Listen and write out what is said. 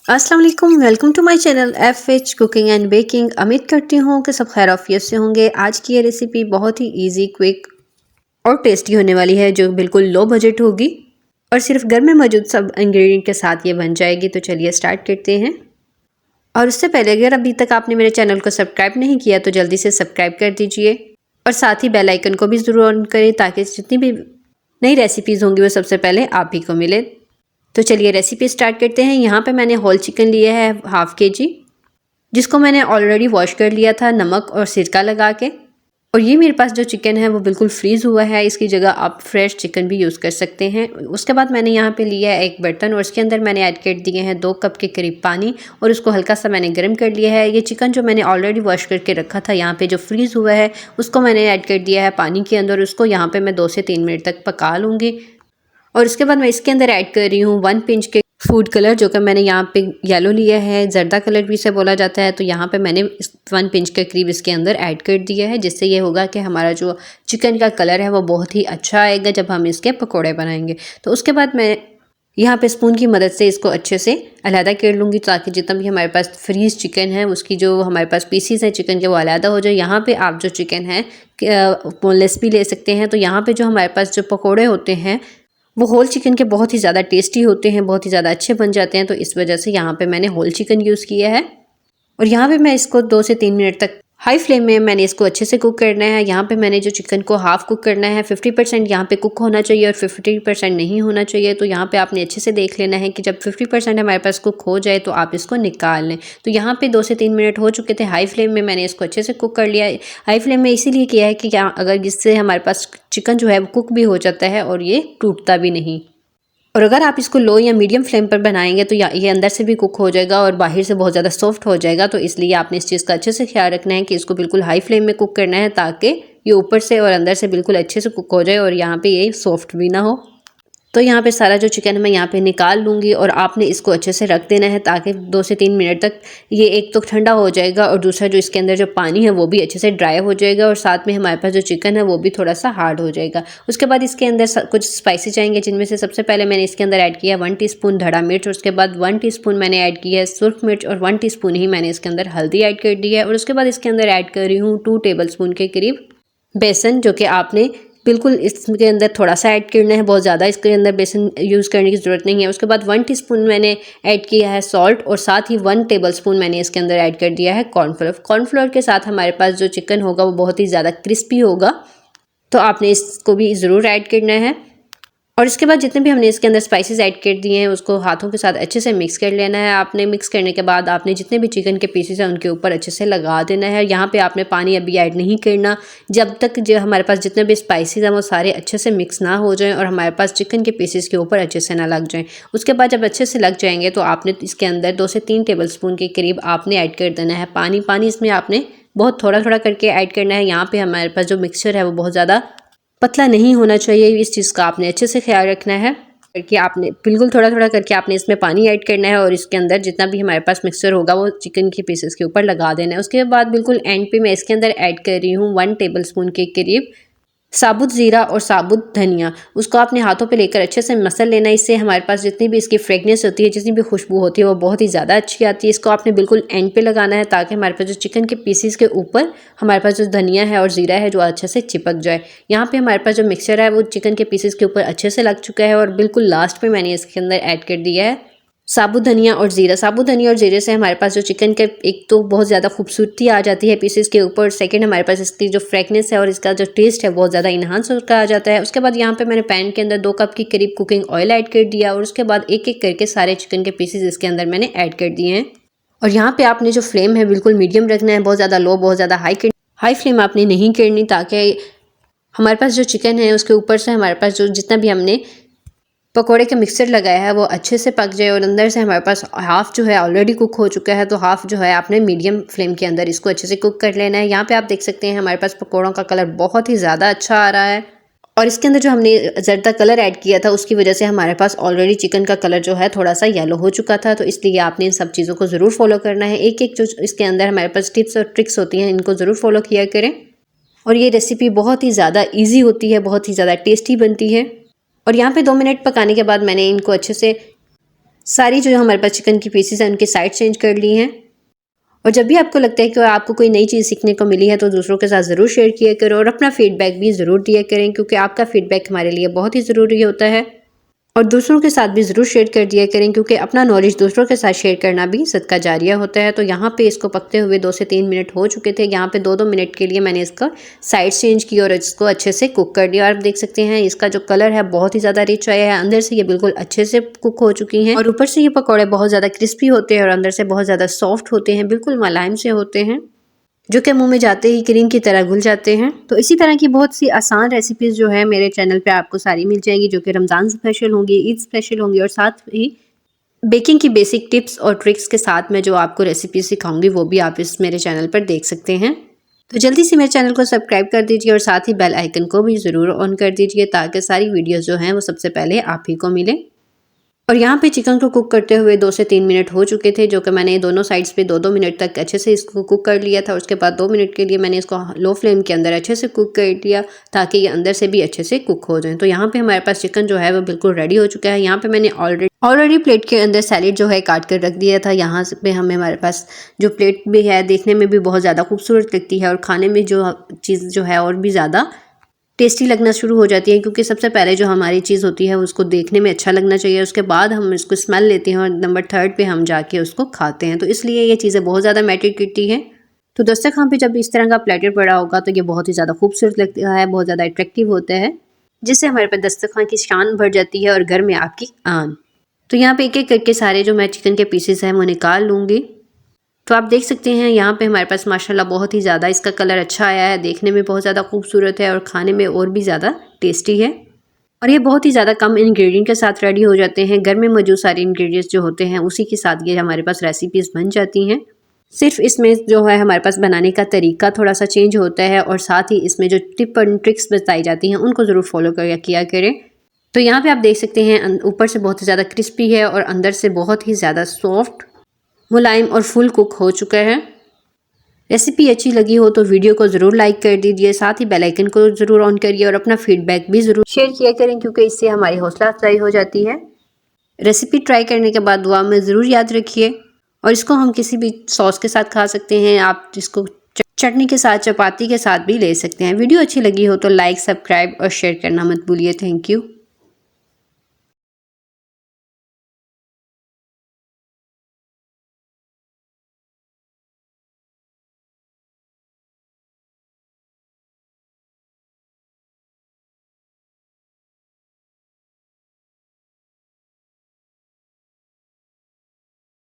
अस्सलाम वालेकुम, welcome to my channel FH cooking and baking. उम्मीद करती हूँ कि सब खैर आफियत से होंगे। आज की ये रेसिपी बहुत ही इजी, क्विक और टेस्टी होने वाली है, जो बिल्कुल लो बजट होगी और सिर्फ घर में मौजूद सब इंग्रेडिएंट के साथ ये बन जाएगी। तो चलिए स्टार्ट करते हैं। और उससे पहले अगर अभी तक आपने मेरे चैनल को सब्सक्राइब नहीं किया तो जल्दी से सब्सक्राइब कर दीजिए और साथ ही बेल आइकन को भी ज़रूर ऑन करें ताकि जितनी भी नई रेसिपीज़ होंगी वो सबसे पहले आप ही को मिले। तो चलिए रेसिपी स्टार्ट करते हैं। यहाँ पे मैंने होल चिकन लिया है हाफ़ kg, जिसको मैंने ऑलरेडी वॉश कर लिया था नमक और सिरका लगा के। और ये मेरे पास जो चिकन है वो बिल्कुल फ्रीज़ हुआ है, इसकी जगह आप फ्रेश चिकन भी यूज़ कर सकते हैं। उसके बाद मैंने यहाँ पे लिया है एक बर्तन और उसके अंदर मैंने ऐड कर दिए हैं 2 कप के करीब पानी और उसको हल्का सा मैंने गर्म कर लिया है। ये चिकन जो मैंने ऑलरेडी वॉश करके रखा था यहाँ पे जो फ्रीज़ हुआ है उसको मैंने ऐड कर दिया है पानी के अंदर। उसको यहाँ पे मैं 2 से 3 मिनट तक पका लूँगी। और उसके बाद मैं इसके अंदर ऐड कर रही हूँ 1 पिंच के फूड कलर, जो कि मैंने यहाँ पे येलो लिया है, जर्दा कलर भी इसे बोला जाता है। तो यहाँ पे मैंने 1 पिंच के करीब इसके अंदर ऐड कर दिया है, जिससे ये होगा कि हमारा जो चिकन का कलर है वो बहुत ही अच्छा आएगा जब हम इसके पकोड़े बनाएंगे। तो उसके बाद मैं यहाँ पे स्पून की मदद से इसको अच्छे से अलहदा कर लूँगी ताकि जितना भी हमारे पास फ्रीज चिकन है उसकी जो हमारे पास पीसीस है चिकन के वो अलहदा हो जाए। यहाँ पे आप जो चिकन है बोनलेस भी ले सकते हैं। तो यहाँ पे जो हमारे पास जो पकोड़े होते हैं वो होल चिकन के बहुत ही ज़्यादा टेस्टी होते हैं, बहुत ही ज़्यादा अच्छे बन जाते हैं। तो इस वजह से यहाँ पे मैंने होल चिकन यूज़ किया है। और यहाँ पे मैं इसको 2 से 3 मिनट तक हाई फ्लेम में मैंने इसको अच्छे से कुक करना है। यहाँ पे मैंने जो चिकन को हाफ़ कुक करना है, 50% यहाँ पे कुक होना चाहिए और 50% नहीं होना चाहिए। तो यहाँ पे आपने अच्छे से देख लेना है कि जब 50% हमारे पास कुक हो जाए तो आप इसको निकाल लें। तो यहाँ पे 2 से 3 मिनट हो चुके थे। हाई फ्लेम में मैंने इसको अच्छे से कुक कर लिया। हाई फ्लेम में इसीलिए किया है कि क्या अगर इससे हमारे पास चिकन जो है वो कुक भी हो जाता है और ये टूटता भी नहीं। और अगर आप इसको लो या मीडियम फ्लेम पर बनाएंगे तो ये अंदर से भी कुक हो जाएगा और बाहर से बहुत ज़्यादा सॉफ्ट हो जाएगा। तो इसलिए आपने इस चीज़ का अच्छे से ख्याल रखना है कि इसको बिल्कुल हाई फ्लेम में कुक करना है ताकि ये ऊपर से और अंदर से बिल्कुल अच्छे से कुक हो जाए और यहाँ पे ये सॉफ्ट भी ना हो। तो यहाँ पे सारा जो चिकन मैं यहाँ पे निकाल लूँगी और आपने इसको अच्छे से रख देना है ताकि 2 से 3 मिनट तक ये एक तो ठंडा हो जाएगा और दूसरा जो इसके अंदर जो पानी है वो भी अच्छे से ड्राई हो जाएगा और साथ में हमारे पास जो चिकन है वो भी थोड़ा सा हार्ड हो जाएगा। उसके बाद इसके अंदर कुछ स्पाइसेस जाएंगे, जिनमें से सबसे पहले मैंने इसके अंदर ऐड किया 1 टीस्पून धड़ा मिर्च। उसके बाद 1 टीस्पून मैंने ऐड किया है सुर्ख मिर्च और 1 टीस्पून ही मैंने इसके अंदर हल्दी ऐड कर दी है। और उसके बाद इसके अंदर ऐड कर रही हूँ 2 टेबल स्पून के करीब बेसन, जो कि आपने बिल्कुल इसके अंदर थोड़ा सा ऐड करना है, बहुत ज़्यादा इसके अंदर बेसन यूज़ करने की ज़रूरत नहीं है। उसके बाद 1 टीस्पून मैंने ऐड किया है सॉल्ट और साथ ही 1 टेबलस्पून मैंने इसके अंदर ऐड कर दिया है कॉर्नफ्लोर। कॉर्नफ्लोर के साथ हमारे पास जो चिकन होगा वो बहुत ही ज़्यादा क्रिस्पी होगा, तो आपने इसको भी ज़रूर ऐड करना है। और इसके बाद जितने भी हमने इसके अंदर स्पाइसेस ऐड कर दिए हैं उसको हाथों के साथ अच्छे से मिक्स कर लेना है। आपने मिक्स करने के बाद आपने जितने भी चिकन के पीसेस हैं उनके ऊपर अच्छे से लगा देना है। यहाँ पे आपने पानी अभी ऐड नहीं करना जब तक जो हमारे पास जितने भी स्पाइसेस हैं वो सारे अच्छे से मिक्स ना हो जाएं और हमारे पास चिकन के पीसेस के ऊपर अच्छे से ना लग जाएं। उसके बाद जब अच्छे से लग जाएंगे तो आपने इसके अंदर 2 से 3 टेबल स्पून के करीब आपने ऐड कर देना है पानी इसमें आपने बहुत थोड़ा थोड़ा करके ऐड करना है। यहाँ पे हमारे पास जो मिक्सचर है वो बहुत ज़्यादा पतला नहीं होना चाहिए, इस चीज़ का आपने अच्छे से ख्याल रखना है। करके आपने बिल्कुल थोड़ा थोड़ा करके आपने इसमें पानी ऐड करना है और इसके अंदर जितना भी हमारे पास मिक्सचर होगा वो चिकन के पीसेस के ऊपर लगा देना है। उसके बाद बिल्कुल एंड पे मैं इसके अंदर ऐड कर रही हूँ 1 टेबल स्पून के करीब साबुत ज़ीरा और साबुत धनिया। उसको आपने हाथों पे लेकर अच्छे से मसल लेना। इससे हमारे पास जितनी भी इसकी फ्रेगनेंस होती है, जितनी भी खुशबू होती है वो बहुत ही ज़्यादा अच्छी आती है। इसको आपने बिल्कुल एंड पे लगाना है ताकि हमारे पास जो चिकन के पीसीस के ऊपर हमारे पास जो धनिया है और ज़ीरा है जो अच्छे से चिपक जाए। यहाँ पे हमारे पास जो मिक्सचर है वो चिकन के पीसीस के ऊपर अच्छे से लग चुका है और बिल्कुल लास्ट पे मैंने इसके अंदर ऐड कर दिया है साबुत धनिया और ज़ीरा। साबुत धनिया और ज़ीरे से हमारे पास जो चिकन के एक तो बहुत ज़्यादा खूबसूरती आ जाती है पीसेस के ऊपर, सेकंड हमारे पास इसकी जो फ्रेगनेंस है और इसका जो टेस्ट है बहुत ज़्यादा इन्हांस होकर आ जाता है। उसके बाद यहाँ पे मैंने पैन के अंदर 2 कप के करीब कुकिंग ऑयल ऐड कर दिया और उसके बाद एक एक करके सारे चिकन के पीसेस इसके अंदर मैंने ऐड कर दिए हैं। और यहाँ पे आपने जो फ्लेम है बिल्कुल मीडियम रखना है, बहुत ज़्यादा लो बहुत ज़्यादा हाई फ्लेम आपने नहीं करनी ताकि हमारे पास जो चिकन है उसके ऊपर से हमारे पास जो जितना भी हमने पकोड़े का मिक्सचर लगाया है वो अच्छे से पक जाए और अंदर से हमारे पास हाफ़ जो है ऑलरेडी कुक हो चुका है। तो हाफ़ जो है आपने मीडियम फ्लेम के अंदर इसको अच्छे से कुक कर लेना है। यहाँ पे आप देख सकते हैं हमारे पास पकोड़ों का कलर बहुत ही ज़्यादा अच्छा आ रहा है और इसके अंदर जो हमने जर्दा कलर ऐड किया था उसकी वजह से हमारे पास ऑलरेडी चिकन का कलर जो है थोड़ा सा येलो हो चुका था। तो इसलिए आपने इन सब चीज़ों को ज़रूर फॉलो करना है। एक एक जो इसके अंदर हमारे पास टिप्स और ट्रिक्स होती हैं इनको ज़रूर फॉलो किया करें। और ये रेसिपी बहुत ही ज़्यादा ईजी होती है, बहुत ही ज़्यादा टेस्टी बनती है। और यहाँ पे 2 मिनट पकाने के बाद मैंने इनको अच्छे से सारी जो हमारे पास चिकन की पीसेस हैं उनकी साइड चेंज कर ली हैं। और जब भी आपको लगता है कि आपको कोई नई चीज़ सीखने को मिली है तो दूसरों के साथ ज़रूर शेयर किया करो और अपना फीडबैक भी ज़रूर दिया करें, क्योंकि आपका फीडबैक हमारे लिए बहुत ही ज़रूरी होता है। और दूसरों के साथ भी ज़रूर शेयर कर दिया करें, क्योंकि अपना नॉलेज दूसरों के साथ शेयर करना भी सदका जारिया होता है। तो यहाँ पे इसको पकते हुए 2 से 3 मिनट हो चुके थे। यहाँ पे 2-2 मिनट के लिए मैंने इसका साइड चेंज की और इसको अच्छे से कुक कर दिया। और आप देख सकते हैं इसका जो कलर है बहुत ही ज़्यादा रिच आया है। अंदर से ये बिल्कुल अच्छे से कुक हो चुकी हैं और ऊपर से ये पकौड़े बहुत ज़्यादा क्रिस्पी होते हैं और अंदर से बहुत ज़्यादा सॉफ्ट होते हैं, बिल्कुल मुलायम से होते हैं, जो कि मुंह में जाते ही क्रीम की तरह घुल जाते हैं। तो इसी तरह की बहुत सी आसान रेसिपीज़ जो है मेरे चैनल पे आपको सारी मिल जाएगी, जो कि रमज़ान स्पेशल होंगी, ईद स्पेशल होंगी और साथ ही बेकिंग की बेसिक टिप्स और ट्रिक्स के साथ मैं जो आपको रेसिपी सिखाऊंगी वो भी आप इस मेरे चैनल पर देख सकते हैं। तो जल्दी से मेरे चैनल को सब्सक्राइब कर दीजिए और साथ ही बेल आइकन को भी ज़रूर ऑन कर दीजिए, ताकि सारी वीडियोज़ जो हैं वो सबसे पहले आप ही को मिले। और यहाँ पे चिकन को कुक करते हुए 2 से 3 मिनट हो चुके थे, जो कि मैंने दोनों साइड्स पे 2-2 मिनट तक अच्छे से इसको कुक कर लिया था। उसके बाद 2 मिनट के लिए मैंने इसको लो फ्लेम के अंदर अच्छे से कुक कर दिया, ताकि ये अंदर से भी अच्छे से कुक हो जाए। तो यहाँ पे हमारे पास चिकन जो है वो बिल्कुल रेडी हो चुका है। यहाँ पे मैंने ऑलरेडी प्लेट के अंदर सैलेड जो है काट कर रख दिया था। यहाँ पे हमारे पास जो प्लेट भी है देखने में भी बहुत ज़्यादा खूबसूरत लगती है और खाने में जो चीज़ जो है और भी ज़्यादा टेस्टी लगना शुरू हो जाती है, क्योंकि सबसे पहले जो हमारी चीज़ होती है उसको देखने में अच्छा लगना चाहिए, उसके बाद हम इसको स्मेल लेते हैं और नंबर 3 पे हम जाके उसको खाते हैं। तो इसलिए ये चीज़ें बहुत ज़्यादा मैटर करती हैं। तो दस्तरखान पे जब इस तरह का प्लेटर पड़ा होगा तो ये बहुत ही ज़्यादा खूबसूरत लगता है, बहुत ज़्यादा अट्रैक्टिव होता है, जिससे हमारे पास दस्तरखान की शान बढ़ जाती है और घर में आपकी आन। तो यहाँ पे एक एक करके सारे जो मैं चिकन के पीसेस हैं वो निकाल लूँगी। तो आप देख सकते हैं यहाँ पे हमारे पास माशाल्लाह बहुत ही ज़्यादा इसका कलर अच्छा आया है, देखने में बहुत ज़्यादा खूबसूरत है और खाने में और भी ज़्यादा टेस्टी है। और ये बहुत ही ज़्यादा कम इंग्रेडिएंट के साथ रेडी हो जाते हैं। घर में मौजूद सारे इंग्रेडिएंट्स जो होते हैं उसी के साथ ये हमारे पास रेसिपीज़ बन जाती हैं। सिर्फ इसमें जो है हमारे पास बनाने का तरीका थोड़ा सा चेंज होता है और साथ ही इसमें जो टिप एंड ट्रिक्स बताई जाती हैं उनको ज़रूर फॉलो किया करें। तो यहाँ पे आप देख सकते हैं ऊपर से बहुत ही ज़्यादा क्रिस्पी है और अंदर से बहुत ही ज़्यादा सॉफ्ट, मुलायम और फुल कुक हो चुका है। रेसिपी अच्छी लगी हो तो वीडियो को ज़रूर लाइक कर दीजिए, साथ ही बेल आइकन को ज़रूर ऑन करिए और अपना फीडबैक भी ज़रूर शेयर किया करें, क्योंकि इससे हमारी हौसला अफजाई हो जाती है। रेसिपी ट्राई करने के बाद दुआ में ज़रूर याद रखिए। और इसको हम किसी भी सॉस के साथ खा सकते हैं, आप इसको चटनी के साथ, चपाती के साथ भी ले सकते हैं। वीडियो अच्छी लगी हो तो लाइक, सब्सक्राइब और शेयर करना मत भूलिए। Thank you.